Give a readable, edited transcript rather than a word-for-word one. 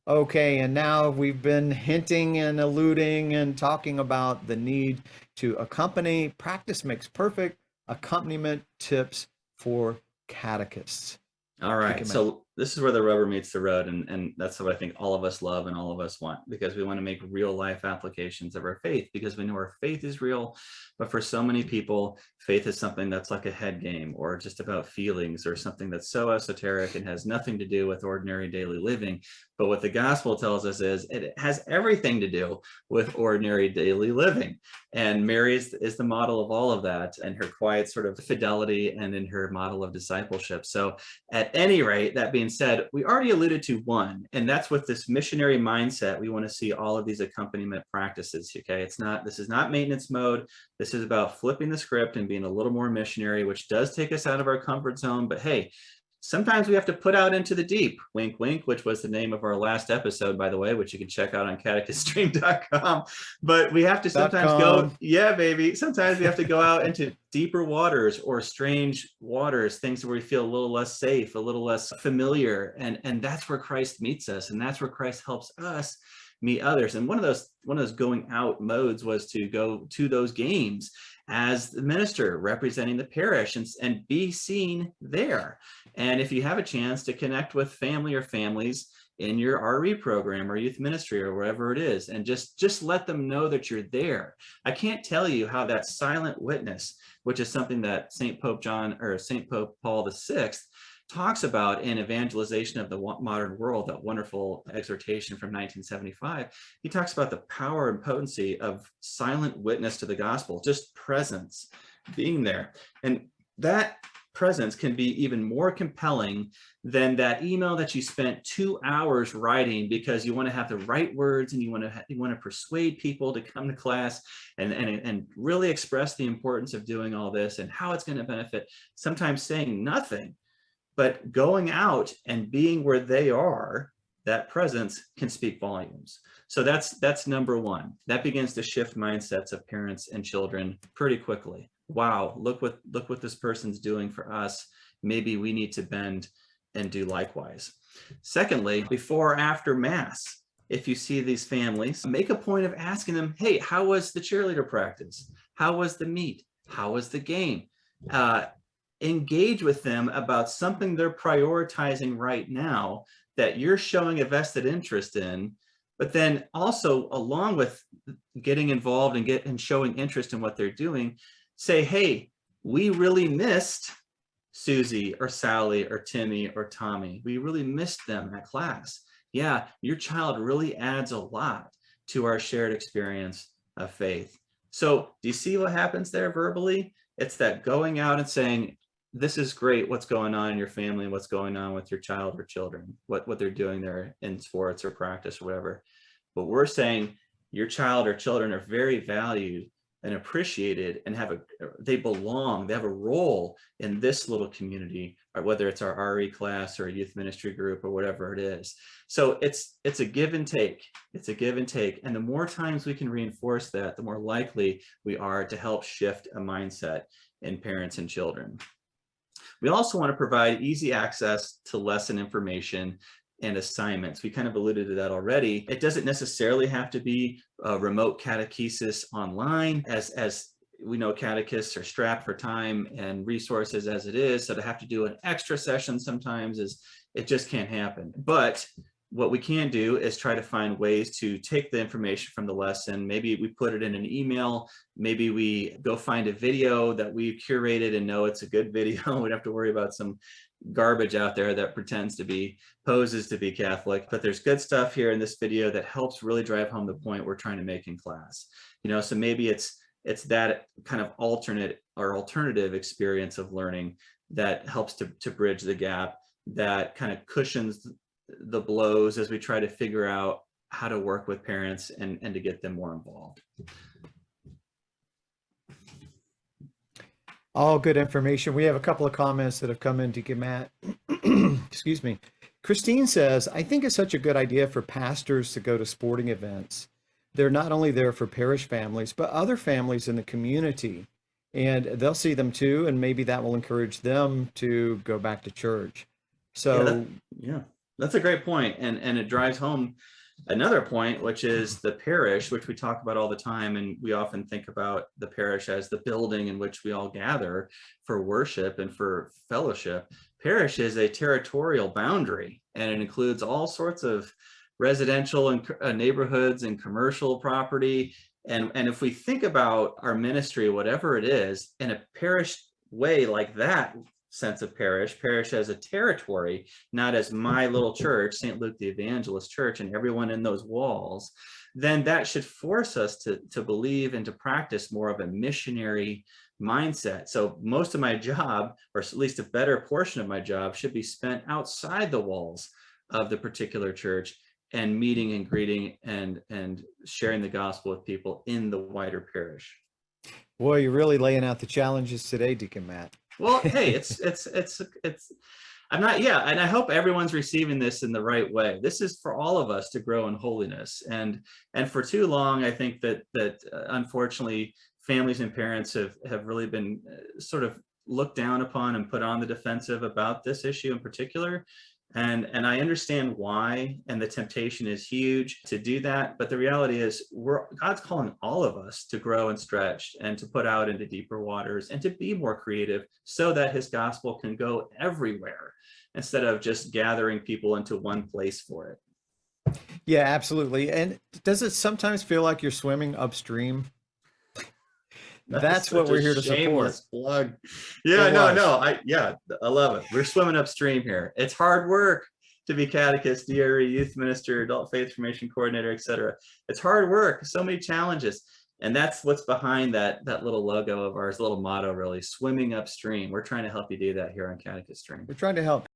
Okay, and now we've been hinting and alluding and talking about the need to accompany. Practice makes perfect. Accompaniment tips for catechists. All right. Deacon Matt. So this is where the rubber meets the road. And that's what I think all of us love and all of us want, because we want to make real life applications of our faith, because we know our faith is real. But for so many people, faith is something that's like a head game or just about feelings or something that's so esoteric and has nothing to do with ordinary daily living. But what the gospel tells us is it has everything to do with ordinary daily living. And Mary is the model of all of that, and her quiet sort of fidelity and in her model of discipleship. So at any rate, that being said, we already alluded to one, and that's with this missionary mindset. We want to see all of these accompaniment practices. Okay, this is not maintenance mode. This is about flipping the script and being a little more missionary, which does take us out of our comfort zone. But hey, sometimes we have to put out into the deep, wink, wink, which was the name of our last episode, by the way, which you can check out on catechiststream.com. But we have to sometimes go, .com. yeah, baby. Sometimes we have to go out into deeper waters or strange waters, things where we feel a little less safe, a little less familiar. And that's where Christ meets us. And that's where Christ helps us meet others. And one of those going out modes was to go to those games as the minister representing the parish and be seen there. And if you have a chance to connect with family or families in your RE program or youth ministry or wherever it is, and just let them know that you're there. I can't tell you how that silent witness, which is something that St. Pope Paul VI talks about in Evangelization of the Modern World, that wonderful exhortation from 1975. He talks about the power and potency of silent witness to the gospel, just presence, being there. And that presence can be even more compelling than that email that you spent 2 hours writing because you want to have the right words and you want to persuade people to come to class and really express the importance of doing all this and how it's going to benefit. Sometimes saying nothing, but going out and being where they are, that presence can speak volumes. So that's number one. That begins to shift mindsets of parents and children pretty quickly. Wow, look what this person's doing for us. Maybe we need to bend and do likewise. Secondly, before or after Mass, if you see these families, make a point of asking them, hey, how was the cheerleader practice? How was the meet? How was the game? Engage with them about something they're prioritizing right now that you're showing a vested interest in, but then also along with getting involved and showing interest in what they're doing, say, hey, we really missed Susie or Sally or Timmy or Tommy. We really missed them at class. Yeah, your child really adds a lot to our shared experience of faith. So do you see what happens there verbally? It's that going out and saying, this is great what's going on in your family and what's going on with your child or children, what they're doing there in sports or practice or whatever. But we're saying your child or children are very valued and appreciated and they belong, they have a role in this little community, or whether it's our RE class or a youth ministry group or whatever it is. So it's a give and take. It's a give and take. And the more times we can reinforce that, the more likely we are to help shift a mindset in parents and children. We also want to provide easy access to lesson information and assignments. We kind of alluded to that already. It doesn't necessarily have to be a remote catechesis online, as we know catechists are strapped for time and resources as it is. So to have to do an extra session sometimes it just can't happen. But what we can do is try to find ways to take the information from the lesson. Maybe we put it in an email. Maybe we go find a video that we've curated and know it's a good video. We don't have to worry about some garbage out there that poses to be Catholic. But there's good stuff here in this video that helps really drive home the point we're trying to make in class. So maybe it's that kind of alternative experience of learning that helps to bridge the gap, that kind of cushions the blows as we try to figure out how to work with parents and to get them more involved. All good information. We have a couple of comments that have come in, Deacon Matt. Excuse me. Christine says, I think it's such a good idea for pastors to go to sporting events. They're not only there for parish families, but other families in the community. And they'll see them too, and maybe that will encourage them to go back to church. So yeah. That's a great point, and it drives home another point, which is the parish, which we talk about all the time, and we often think about the parish as the building in which we all gather for worship and for fellowship. Parish is a territorial boundary, and it includes all sorts of residential and neighborhoods and commercial property. And if we think about our ministry, whatever it is, in a parish way like that, sense of parish as a territory, not as my little church, St. Luke the Evangelist Church, and everyone in those walls, then that should force us to believe and to practice more of a missionary mindset. So most of my job, or at least a better portion of my job, should be spent outside the walls of the particular church and meeting and greeting and sharing the gospel with people in the wider parish. Boy, you're really laying out the challenges today, Deacon Matt. Well, hey, I'm not, yeah, and I hope everyone's receiving this in the right way. This is for all of us to grow in holiness, and for too long, I think that unfortunately, families and parents have really been sort of looked down upon and put on the defensive about this issue in particular. And I understand why, and the temptation is huge to do that. But the reality is God's calling all of us to grow and stretch and to put out into deeper waters and to be more creative so that his gospel can go everywhere instead of just gathering people into one place for it. Yeah, absolutely. And does it sometimes feel like you're swimming upstream? That's what we're here to support. Plug. Yeah, I love it. We're swimming upstream here. It's hard work to be catechist, DRE, youth minister, adult faith formation coordinator, etc. It's hard work, so many challenges. And that's what's behind that little logo of ours, little motto, really, swimming upstream. We're trying to help you do that here on Catechist Stream. We're trying to help.